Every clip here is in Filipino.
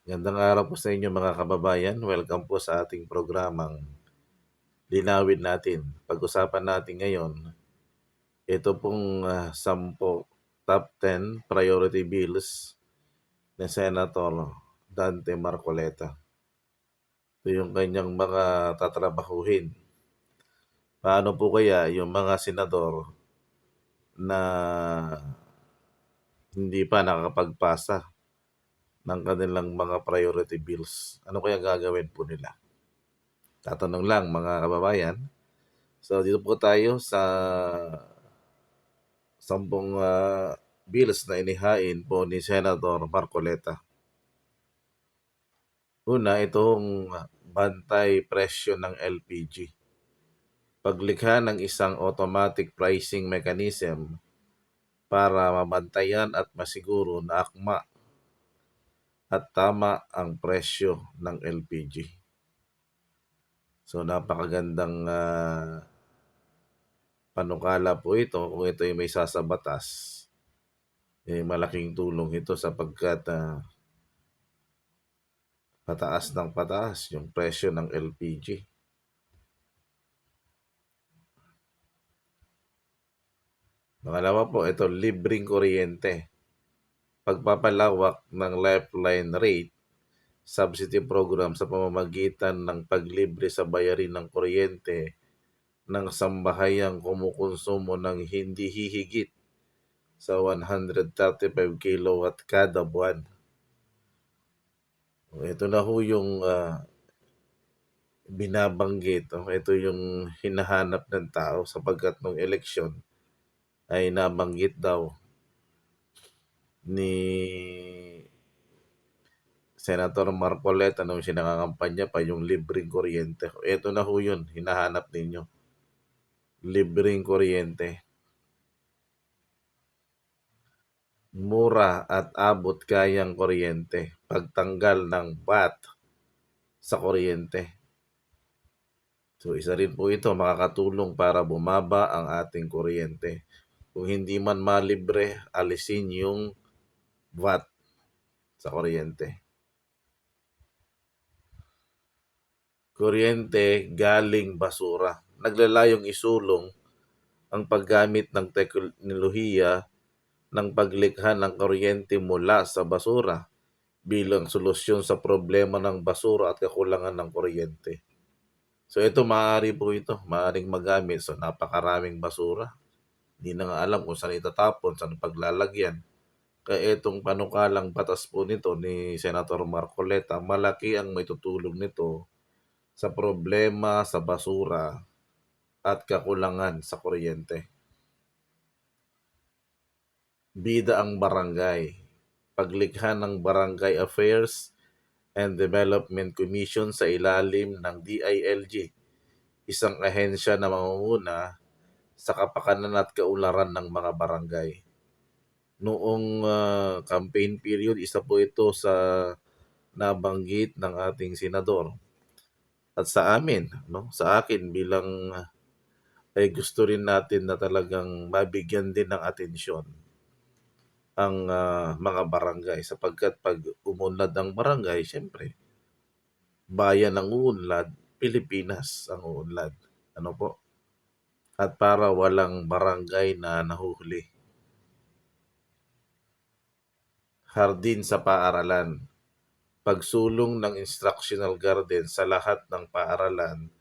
Gandang araw po sa inyo mga kababayan. Welcome po sa ating programang Linawin Natin. Pag-usapan natin ngayon, ito pong 10 top 10 priority bills ni Senator Dante Marcoleta. Ito yung kanyang mga tatrabahuhin. Paano po kaya yung mga senador na hindi pa nakakapagpasa ng kanilang mga priority bills? Ano kaya gagawin po nila? Tatanong lang mga kababayan. So dito po tayo sa 10 bills na inihain po ni Senator Marcoleta. Una, itong bantay presyo ng LPG. Paglikha ng isang automatic pricing mechanism para mabantayan at masiguro na akma at tama ang presyo ng LPG. So napakagandang panukala po ito kung ito ay may sasabatas. Malaking tulong ito sapagkat pataas ng pataas yung presyo ng LPG. Pangalawa po, ito libreng kuryente. Pagpapalawak ng lifeline rate subsidy program sa pamamagitan ng paglibre sa bayarin ng kuryente ng sambahayang kumukonsumo ng hindi hihigit sa 135 kilowatt kada buwan. Ito na ho yung binabanggit. Ito yung hinahanap ng tao sapagkat nung eleksyon ay nabanggit daw ni Senator Marcoleta nung sinangangampanya pa yung libreng kuryente. Ito na ho yun, hinahanap ninyo. Libreng kuryente. Mura at abot kayang kuryente. Pagtanggal ng VAT sa kuryente. So isa rin po ito makakatulong para bumaba ang ating kuryente. Kung hindi man malibre, alisin yung VAT sa kuryente. Kuryente galing basura. Naglalayong isulong ang paggamit ng teknolohiya ng paglikha ng kuryente mula sa basura bilang solusyon sa problema ng basura at kakulangan ng kuryente. So ito maaaring magamit sa napakaraming basura. Hindi na nga alam kung saan itatapon, saan paglalagyan. Kaya itong panukalang batas po nito ni Senator Marcoleta, malaki ang may tutulong nito sa problema sa basura at kakulangan sa kuryente. Bida ang barangay. Paglikha ng Barangay Affairs and Development Commission sa ilalim ng DILG, isang ahensya na mamumuna sa kapakanan at kaunlaran ng mga barangay. Noong campaign period, isa po ito sa nabanggit ng ating senador. At sa amin, sa akin bilang ay gusto rin natin na talagang mabigyan din ng atensyon ang mga barangay sapagkat pag umunlad ang barangay, siyempre, bayan ang uunlad, Pilipinas ang uunlad. Ano po? At para walang barangay na nahuhuli. Hardin sa paaralan. Pagsulong ng instructional garden sa lahat ng paaralan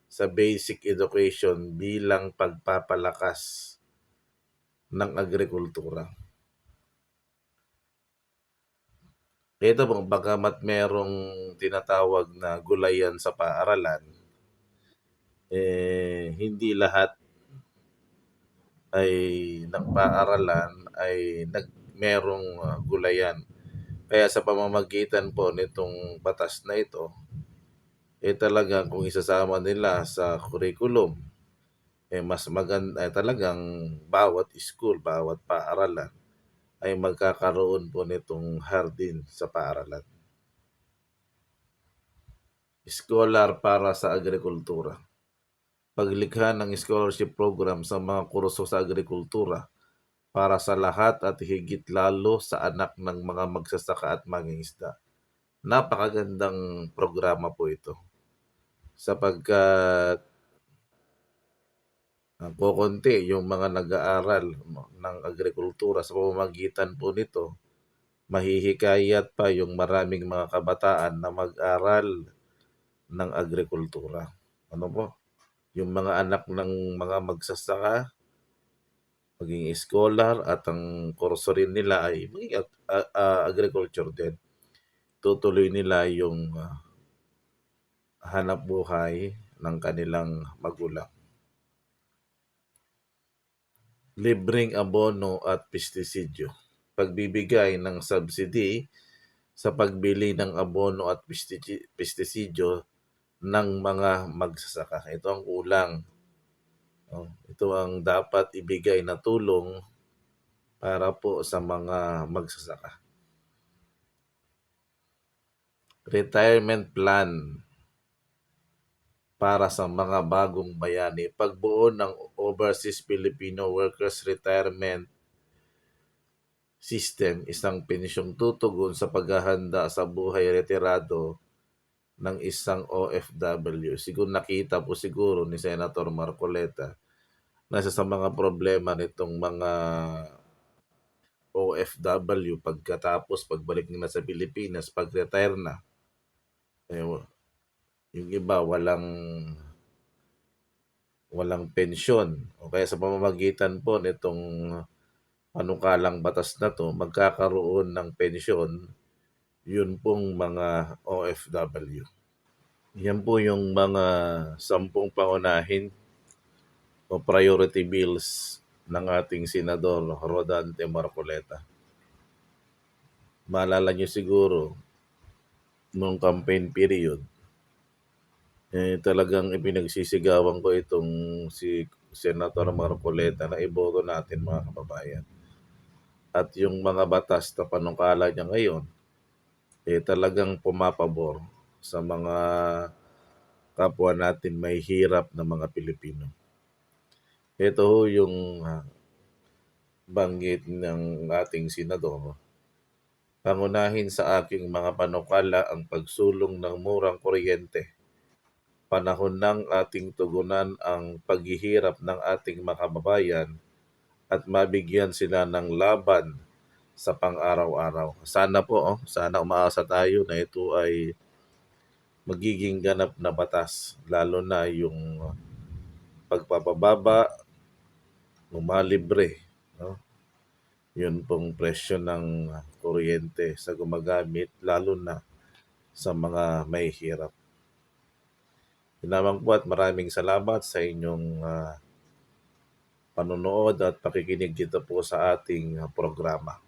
sa basic education bilang pagpapalakas ng agrikultura. Ito bang bagamat merong tinatawag na gulayan sa paaralan, hindi lahat ay ng paaralan ay merong gulayan. Kaya sa pamamagitan po nitong batas na ito, talaga kung isasama nila sa curriculum, mas maganda talagang bawat school, bawat paaralan ay magkakaroon po nitong hardin sa paaralan. Scholar para sa agrikultura. Paglikha ng scholarship program sa mga kurso sa agrikultura para sa lahat at higit lalo sa anak ng mga magsasaka at mangingisda. Napakagandang programa po ito sapagkat kokonti yung mga nag-aaral ng agrikultura. Sa pamamagitan po nito, mahihikayat pa yung maraming mga kabataan na mag-aral ng agrikultura. Ano po? Yung mga anak ng mga magsasaka, maging scholar at ang kurso rin nila ay maging agriculture din. Tutuloy nila yung hanap buhay ng kanilang magulang. Libreng abono at pestisidyo. Pagbibigay ng subsidy sa pagbili ng abono at pestisidyo ng mga magsasaka. Ito ang kulang. Ito ang dapat ibigay na tulong para po sa mga magsasaka. Retirement plan para sa mga bagong bayani. Pagbuo ng Overseas Filipino Workers Retirement System, isang pensyong tutugon sa paghahanda sa buhay retirado ng isang OFW. Siguro nakita po siguro ni Senator Marcoleta na isa sa mga problema nitong mga OFW pagkatapos pagbalik nila sa Pilipinas, pag-retire na, yung iba walang pensyon. O kaya sa pamamagitan po nitong panukalang batas na to, magkakaroon ng pensyon yun pong mga OFW. Yan po yung mga 10 pangunahin o priority bills ng ating Senador Rodante Marcoleta. Maalala nyo siguro, noong campaign period, talagang ipinagsisigawan ko itong si Senator Marcoleta na iboto natin, mga kababayan. At yung mga batas na panungkala niya ngayon, talagang pumapabor sa mga kapwa natin may hirap na mga Pilipino. Ito ho yung banggit ng ating senador. Pangunahin sa aking mga panukala ang pagsulong ng murang kuryente. Panahon ng ating tugunan ang paghihirap ng ating mga kababayan at mabigyan sila ng laban sa pang-araw-araw. Sana po, sana umaasa tayo na ito ay magiging ganap na batas, lalo na yung pagpapababa, lumalibre, no? Yun pong presyo ng kuryente sa gumagamit, lalo na sa mga may hirap. Lamang po at maraming salamat sa inyong panonood at pakikinig dito po sa ating programa.